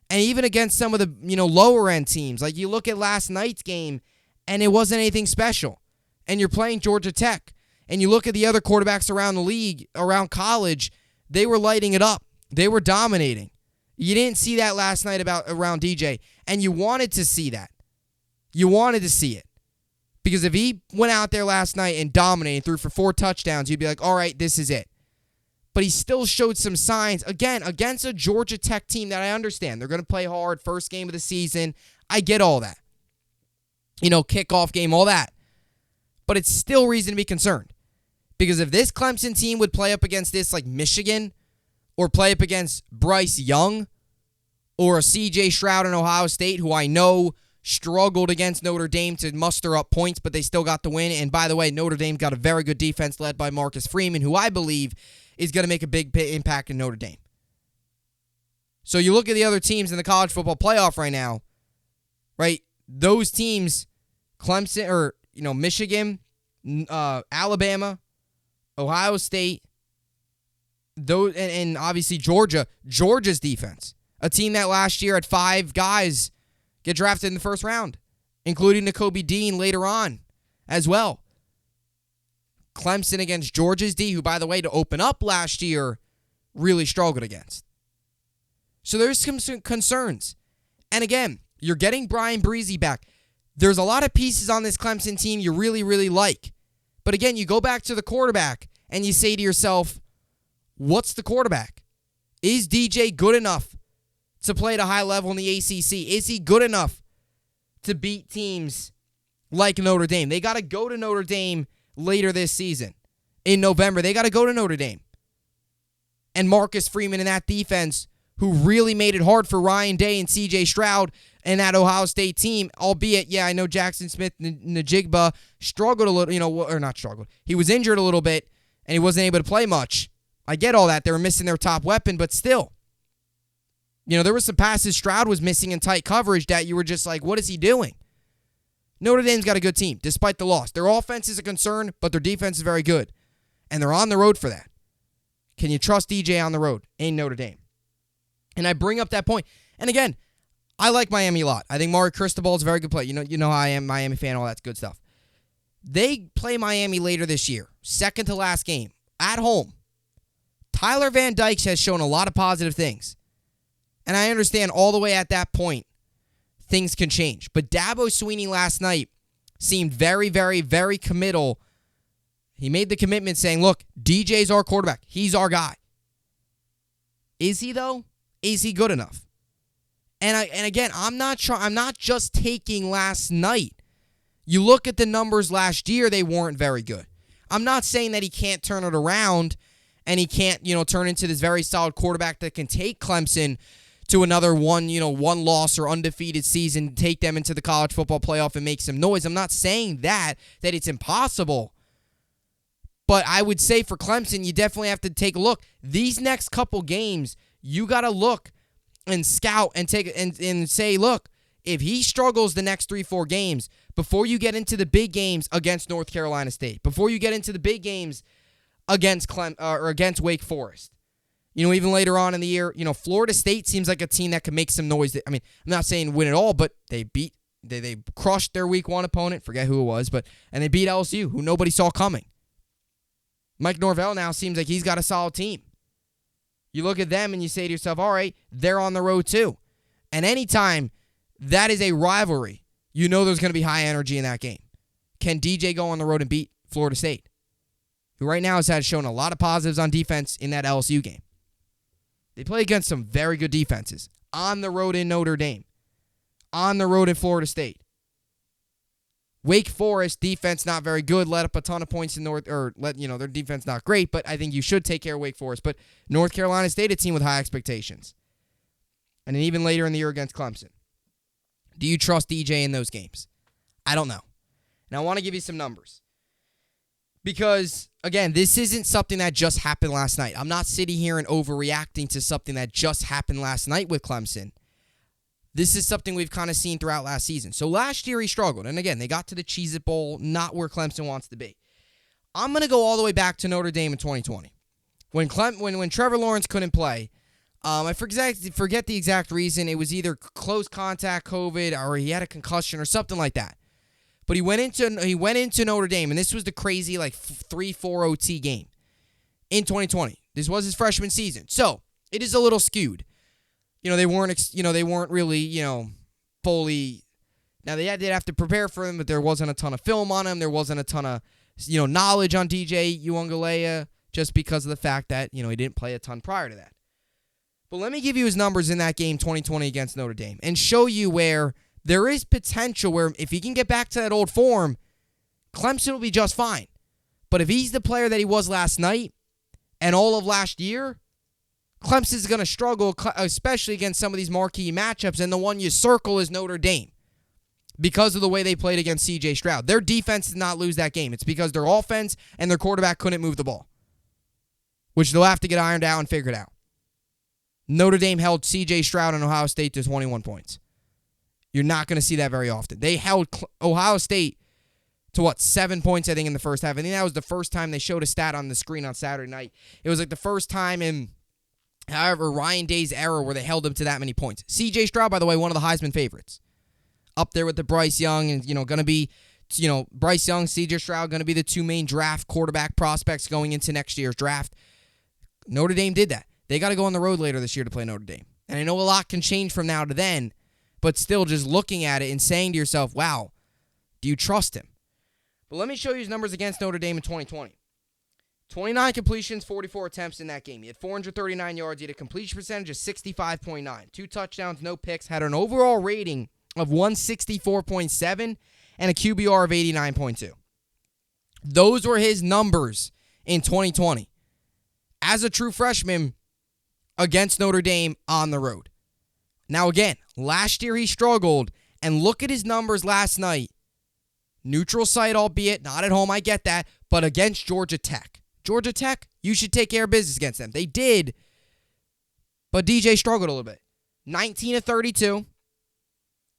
And even against some of the, lower end teams, like you look at last night's game and it wasn't anything special. And you're playing Georgia Tech. And you look at the other quarterbacks around the league, around college, they were lighting it up. They were dominating. You didn't see that last night around DJ. And you wanted to see that. You wanted to see it. Because if he went out there last night and dominated, threw for 4 touchdowns, you'd be like, all right, this is it. But he still showed some signs, again, against a Georgia Tech team that I understand. They're going to play hard, first game of the season. I get all that. Kickoff game, all that. But it's still reason to be concerned. Because if this Clemson team would play up against this like Michigan, or play up against Bryce Young, or a C.J. Stroud in Ohio State, who I know struggled against Notre Dame to muster up points, but they still got the win. And by the way, Notre Dame got a very good defense led by Marcus Freeman, who I believe is going to make a big impact in Notre Dame. So you look at the other teams in the college football playoff right now, right? Those teams, Clemson or Michigan, Alabama, Ohio State, those and obviously Georgia's defense, a team that last year had 5 guys get drafted in the first round, including Nakobe Dean later on as well. Clemson against Georgia's D, who, by the way, to open up last year, really struggled against. So there's some concerns. And again, you're getting Brian Breezy back. There's a lot of pieces on this Clemson team you really, really like. But again, you go back to the quarterback and you say to yourself, what's the quarterback? Is DJ good enough to play at a high level in the ACC? Is he good enough to beat teams like Notre Dame? They got to go to Notre Dame later this season. In November, they got to go to Notre Dame. And Marcus Freeman in that defense, who really made it hard for Ryan Day and C.J. Stroud and that Ohio State team, albeit, I know Jackson Smith-Njigba struggled a little, or not struggled. He was injured a little bit, and he wasn't able to play much. I get all that. They were missing their top weapon, but still. There were some passes Stroud was missing in tight coverage that you were just like, what is he doing? Notre Dame's got a good team, despite the loss. Their offense is a concern, but their defense is very good. And they're on the road for that. Can you trust DJ on the road in Notre Dame? And I bring up that point. And again, I like Miami a lot. I think Mari Cristobal is a very good player. You know how I am, Miami fan, all that good stuff. They play Miami later this year, second to last game, at home. Tyler Van Dyke has shown a lot of positive things. And I understand all the way at that point, things can change. But Dabo Swinney last night seemed very, very, very committal. He made the commitment saying, look, DJ's our quarterback. He's our guy. Is he, though? Is he good enough? And again, I'm not just taking last night. You look at the numbers last year, they weren't very good. I'm not saying that he can't turn it around and he can't, turn into this very solid quarterback that can take Clemson to another one loss or undefeated season, take them into the college football playoff and make some noise. I'm not saying that it's impossible. But I would say for Clemson, you definitely have to take a look. These next couple games, you got to look and scout and take and say, look, if he struggles the next 3-4 games, before you get into the big games against North Carolina State, before you get into the big games against against Wake Forest, even later on in the year, Florida State seems like a team that can make some noise. I mean, I'm not saying win it all, but they crushed their week 1 opponent, forget who it was, and they beat LSU, who nobody saw coming. Mike Norvell now seems like he's got a solid team. You look at them and you say to yourself, all right, they're on the road too. And anytime that is a rivalry, there's going to be high energy in that game. Can DJ go on the road and beat Florida State, who right now has shown a lot of positives on defense in that LSU game? They play against some very good defenses on the road in Notre Dame, on the road in Florida State. Wake Forest defense not very good, let up a ton of points in their defense not great, but I think you should take care of Wake Forest. But North Carolina State, a team with high expectations. And then even later in the year against Clemson. Do you trust DJ in those games? I don't know. And I want to give you some numbers. Because, again, this isn't something that just happened last night. I'm not sitting here and overreacting to something that just happened last night with Clemson. This is something we've kind of seen throughout last season. So last year he struggled. And again, they got to the Cheez-It Bowl, not where Clemson wants to be. I'm going to go all the way back to Notre Dame in 2020. When Trevor Lawrence couldn't play, I forget the exact reason. It was either close contact COVID or he had a concussion or something like that. But he went into Notre Dame, and this was the crazy 3-4 OT game in 2020. This was his freshman season. So it is a little skewed. They weren't really, fully. Now they did have to prepare for him, but there wasn't a ton of film on him. There wasn't a ton of, knowledge on DJ Uiagalelei just because of the fact that, he didn't play a ton prior to that. But let me give you his numbers in that game 2020 against Notre Dame and show you where there is potential where if he can get back to that old form, Clemson will be just fine. But if he's the player that he was last night and all of last year, Clemson's going to struggle, especially against some of these marquee matchups, and the one you circle is Notre Dame. because of the way they played against C.J. Stroud. Their defense did not lose that game. It's because their offense and their quarterback couldn't move the ball, which they'll have to get ironed out and figured out. Notre Dame held C.J. Stroud and Ohio State to 21 points. You're not going to see that very often. They held Ohio State to 7 points, I think, in the first half. I think that was the first time they showed a stat on the screen on Saturday night. It was like the first time in, however, Ryan Day's era where they held him to that many points. C.J. Stroud, by the way, one of the Heisman favorites. Up there with the Bryce Young and, going to be, Bryce Young, C.J. Stroud, going to be the two main draft quarterback prospects going into next year's draft. Notre Dame did that. They got to go on the road later this year to play Notre Dame. And I know a lot can change from now to then, but still just looking at it and saying to yourself, wow, do you trust him? But let me show you his numbers against Notre Dame in 2020. 29 completions, 44 attempts in that game. He had 439 yards. He had a completion percentage of 65.9. 2 touchdowns, no picks. Had an overall rating of 164.7 and a QBR of 89.2. Those were his numbers in 2020 as a true freshman against Notre Dame on the road. Now again, last year he struggled, and look at his numbers last night. Neutral site, albeit not at home, I get that, but against Georgia Tech. Georgia Tech, you should take care of business against them. They did, but DJ struggled a little bit. 19 of 32,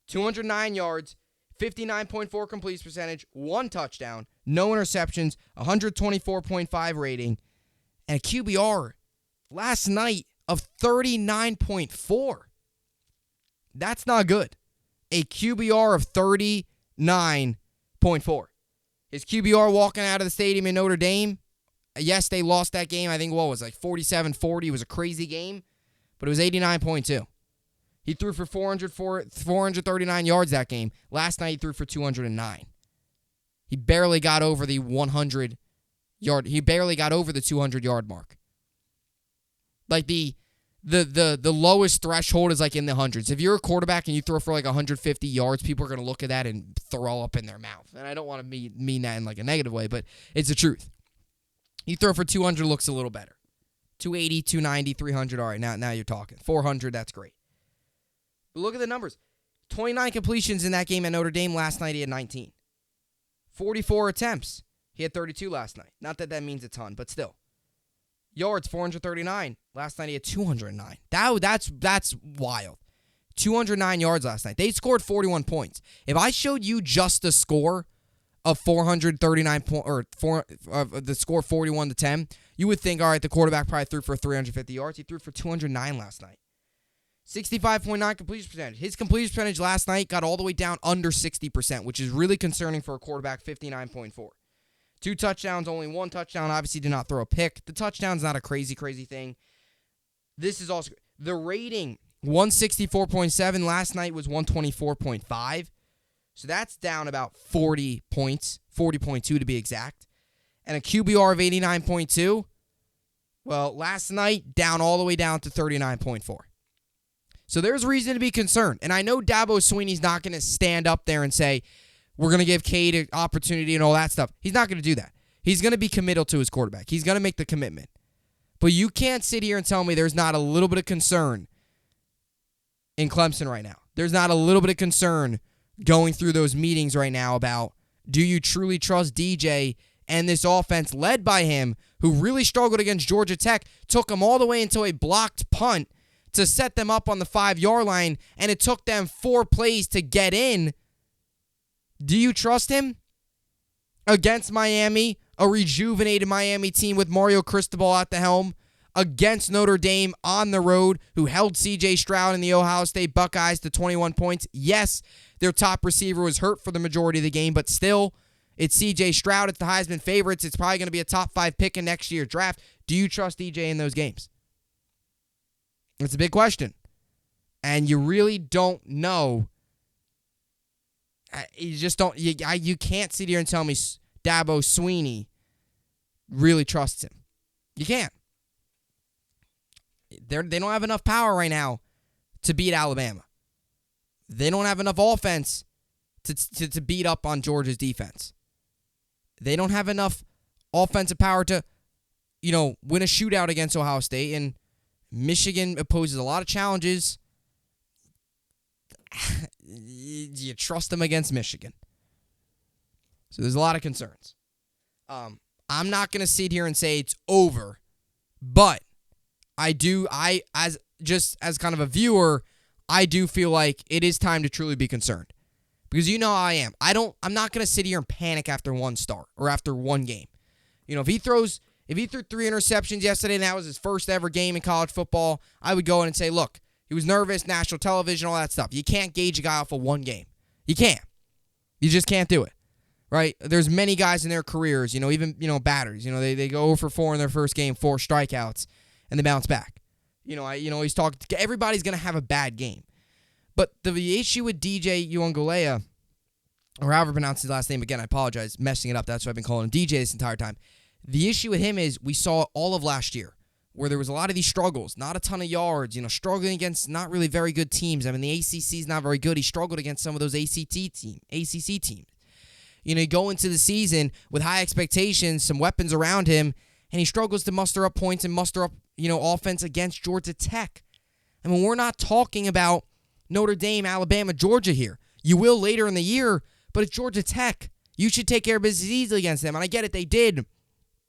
209 yards, 59.4 completion percentage, 1 touchdown, no interceptions, 124.5 rating, and a QBR last night of 39.4. That's not good. A QBR of 39.4. His QBR walking out of the stadium in Notre Dame, yes, they lost that game. I think, 47-40. It was a crazy game, but it was 89.2. He threw for 439 yards that game. Last night, he threw for 209. He barely got over the 100-yard. He barely got over the 200-yard mark. Like the lowest threshold is like in the hundreds. If you're a quarterback and you throw for like 150 yards, people are going to look at that and throw up in their mouth. And I don't want to mean that in like a negative way, but it's the truth. You throw for 200 looks a little better. 280, 290, 300. All right, now you're talking. 400, that's great. But look at the numbers. 29 completions in that game at Notre Dame. Last night he had 19. 44 attempts. He had 32 last night. Not that means a ton, but still. Yards, 439. Last night he had 209. That's wild. 209 yards last night. They scored 41 points. If I showed you just the score of 439 the score 41-10, you would think, all right, the quarterback probably threw for 350 yards. He threw for 209 last night. 65.9 completion percentage. His completion percentage last night got all the way down under 60%, which is really concerning for a quarterback, 59.4. 2 touchdowns, only 1 touchdown. Obviously did not throw a pick. The touchdown's not a crazy thing. This is also the rating, 164.7. Last night was 124.5. So that's down about 40 points, 40.2 to be exact. And a QBR of 89.2. Well, last night down all the way down to 39.4. So there's reason to be concerned. And I know Dabo Swinney's not going to stand up there and say, we're going to give Cade an opportunity and all that stuff. He's not going to do that. He's going to be committal to his quarterback. He's going to make the commitment. But you can't sit here and tell me there's not a little bit of concern in Clemson right now. There's not a little bit of concern going through those meetings right now about, do you truly trust DJ and this offense led by him, who really struggled against Georgia Tech, took them all the way into a blocked punt to set them up on the 5-yard line, and it took them 4 plays to get in. Do you trust him against Miami, a rejuvenated Miami team with Mario Cristobal at the helm, against Notre Dame on the road, who held C.J. Stroud and the Ohio State Buckeyes to 21 points? Yes, their top receiver was hurt for the majority of the game, but still, it's C.J. Stroud. It's the Heisman favorites. It's probably going to be a top 5 pick in next year's draft. Do you trust DJ in those games? It's a big question. And you really don't know. You just don't. You can't sit here and tell me Dabo Swinney really trusts him. You can't. They don't have enough power right now to beat Alabama. They don't have enough offense to beat up on Georgia's defense. They don't have enough offensive power to, win a shootout against Ohio State. And Michigan poses a lot of challenges. do you trust him against Michigan? So there's a lot of concerns. I'm not going to sit here and say it's over, but as kind of a viewer, I do feel like it is time to truly be concerned. Because you know how I am. I'm not going to sit here and panic after one start or after one game. If he threw 3 interceptions yesterday and that was his first ever game in college football, I would go in and say, look, he was nervous, national television, all that stuff. You can't gauge a guy off of one game. You can't. You just can't do it. Right? There's many guys in their careers, even batters. They go 0 for 4 in their first game, 4 strikeouts, and they bounce back. He's talking. Everybody's going to have a bad game. But the issue with DJ Uiagalelei, or however I pronounce his last name, again, I apologize, messing it up. That's why I've been calling him DJ this entire time. The issue with him is we saw all of last year where there was a lot of these struggles, not a ton of yards, struggling against not really very good teams. I mean, the ACC is not very good. He struggled against some of those ACC teams. You go into the season with high expectations, some weapons around him, and he struggles to muster up points and muster up, offense against Georgia Tech. I mean, we're not talking about Notre Dame, Alabama, Georgia here. You will later in the year, but it's Georgia Tech. You should take care of business easily against them. And I get it, they did,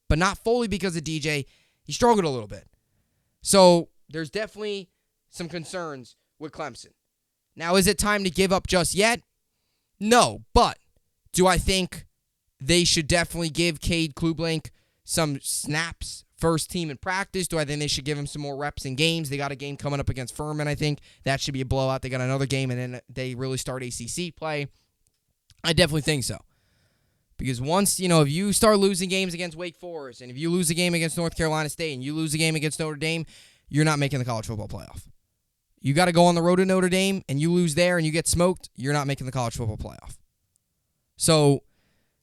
but not fully because of DJ. He struggled a little bit. So there's definitely some concerns with Clemson. Now, is it time to give up just yet? No, but do I think they should definitely give Cade Klubnik some snaps, first team in practice? Do I think they should give him some more reps in games? They got a game coming up against Furman, I think. That should be a blowout. They got another game, and then they really start ACC play. I definitely think so. Because once, if you start losing games against Wake Forest, and if you lose a game against North Carolina State, and you lose a game against Notre Dame, you're not making the college football playoff. You got to go on the road to Notre Dame, and you lose there, and you get smoked, you're not making the college football playoff. So,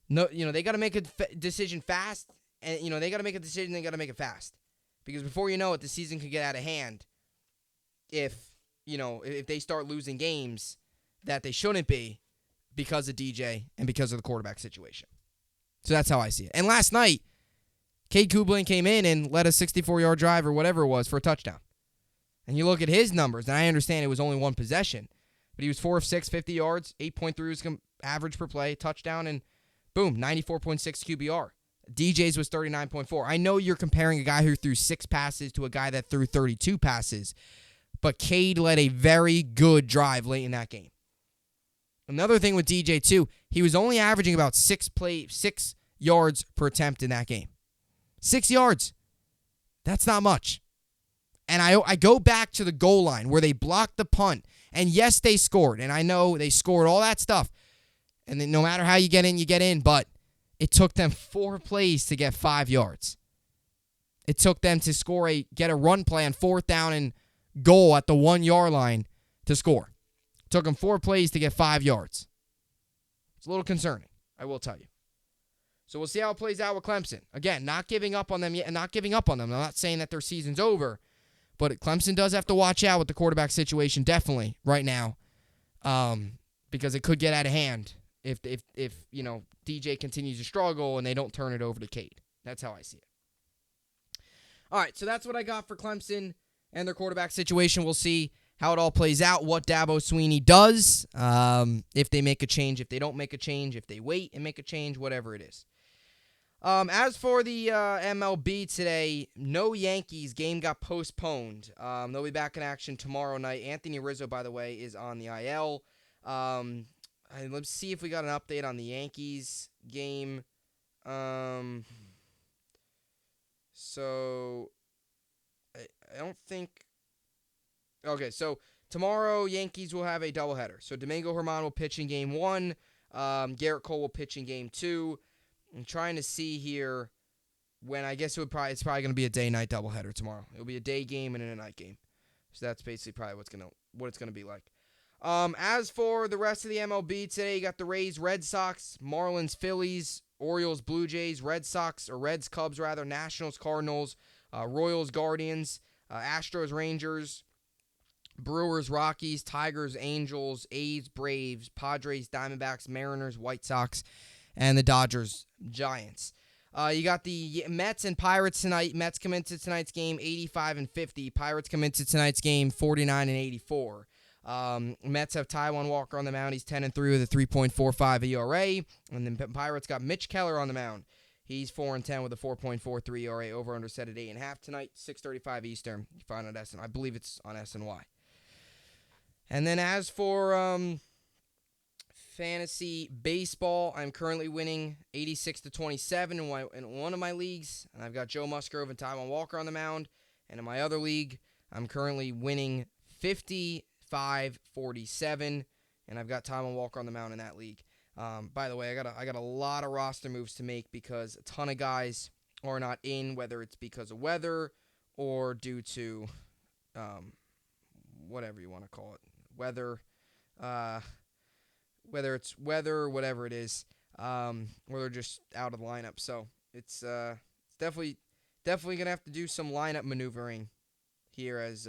no, they got to make a decision fast, and they got to make a decision. They got to make it fast, because before you know it, the season could get out of hand. If they start losing games that they shouldn't be because of DJ and because of the quarterback situation. So that's how I see it. And last night, Cade Klubnik came in and led a 64-yard drive or whatever it was for a touchdown. And you look at his numbers, and I understand it was only one possession, but he was 4 of 6, 50 yards, 8.3 was average per play, touchdown, and boom, 94.6 QBR. DJ's was 39.4. I know you're comparing a guy who threw 6 passes to a guy that threw 32 passes, but Cade led a very good drive late in that game. Another thing with DJ, too, he was only averaging about 6 yards per attempt in that game. 6 yards. That's not much. And I go back to the goal line where they blocked the punt. And yes, they scored. And I know they scored all that stuff. And then no matter how you get in, you get in. But it took them 4 plays to get 5 yards. It took them to get a run play on 4th down and goal at the 1-yard line to score. It took them 4 plays to get 5 yards. It's a little concerning, I will tell you. So we'll see how it plays out with Clemson. Again, not giving up on them yet, and not giving up on them. I'm not saying that their season's over, but Clemson does have to watch out with the quarterback situation definitely right now, because it could get out of hand if DJ continues to struggle and they don't turn it over to Cade. That's how I see it. All right, so that's what I got for Clemson and their quarterback situation. We'll see how it all plays out, what Dabo Swinney does, if they make a change, if they don't make a change, if they wait and make a change, whatever it is. As for the MLB today, no Yankees. Game got postponed. They'll be back in action tomorrow night. Anthony Rizzo, by the way, is on the IL. Let's see if we got an update on the Yankees game. So I don't think. Okay, so tomorrow Yankees will have a doubleheader. So Domingo Germán will pitch in Game 1. Garrett Cole will pitch in Game 2. I'm trying to see here when I guess it's probably going to be a day-night doubleheader tomorrow. It'll be a day game and a night game. So that's basically probably what it's going to be like. As for the rest of the MLB today, you got the Rays, Red Sox, Marlins, Phillies, Orioles, Blue Jays, Reds, Cubs, Nationals, Cardinals, Royals, Guardians, Astros, Rangers, Brewers, Rockies, Tigers, Angels, A's, Braves, Padres, Diamondbacks, Mariners, White Sox, and the Dodgers, Giants. You got the Mets and Pirates tonight. Mets come into tonight's game 85-50. Pirates come into tonight's game 49-84. Mets have Taijuan Walker on the mound. He's 10-3 with a 3.45 ERA. And then Pirates got Mitch Keller on the mound. He's 4-10 with a 4.43 ERA. Over under set at 8.5 tonight, 6:35 Eastern. You find it on SN. I believe it's on SNY. And then as for fantasy baseball, I'm currently winning 86-27 in one of my leagues, and I've got Joe Musgrove and Taijuan Walker on the mound. And in my other league, I'm currently winning 55-47, and I've got Taijuan Walker on the mound in that league. By the way, I got a lot of roster moves to make because a ton of guys are not in, whether it's because of weather or due to whatever you want to call it, weather, whether it's weather, whatever it is, or they're just out of the lineup. So it's definitely gonna have to do some lineup maneuvering here as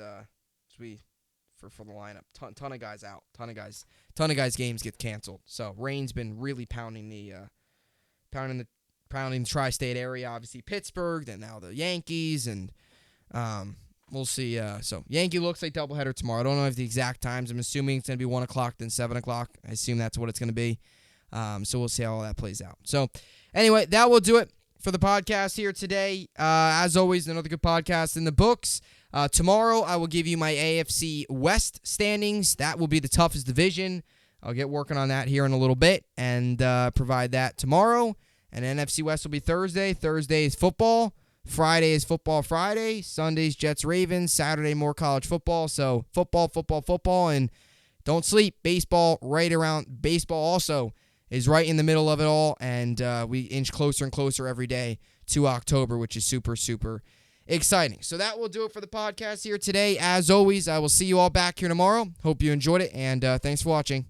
we. For the lineup. Ton of guys out. Ton of guys games get canceled. So rain's been really pounding the tri-state area. Obviously Pittsburgh, then now the Yankees, and we'll see. So Yankee looks like doubleheader tomorrow. I don't know if the exact times. I'm assuming it's gonna be 1 o'clock, then 7 o'clock. I assume that's what it's gonna be. So we'll see how all that plays out. So anyway, that will do it for the podcast here today. As always, another good podcast in the books. Tomorrow, I will give you my AFC West standings. That will be the toughest division. I'll get working on that here in a little bit and provide that tomorrow. And NFC West will be Thursday. Thursday is football. Friday is football Friday. Sunday's Jets Ravens. Saturday, more college football. So football. And don't sleep. Baseball also is right in the middle of it all. And we inch closer and closer every day to October, which is super, super exciting. So that will do it for the podcast here today. As always, I will see you all back here tomorrow. Hope you enjoyed it, and thanks for watching.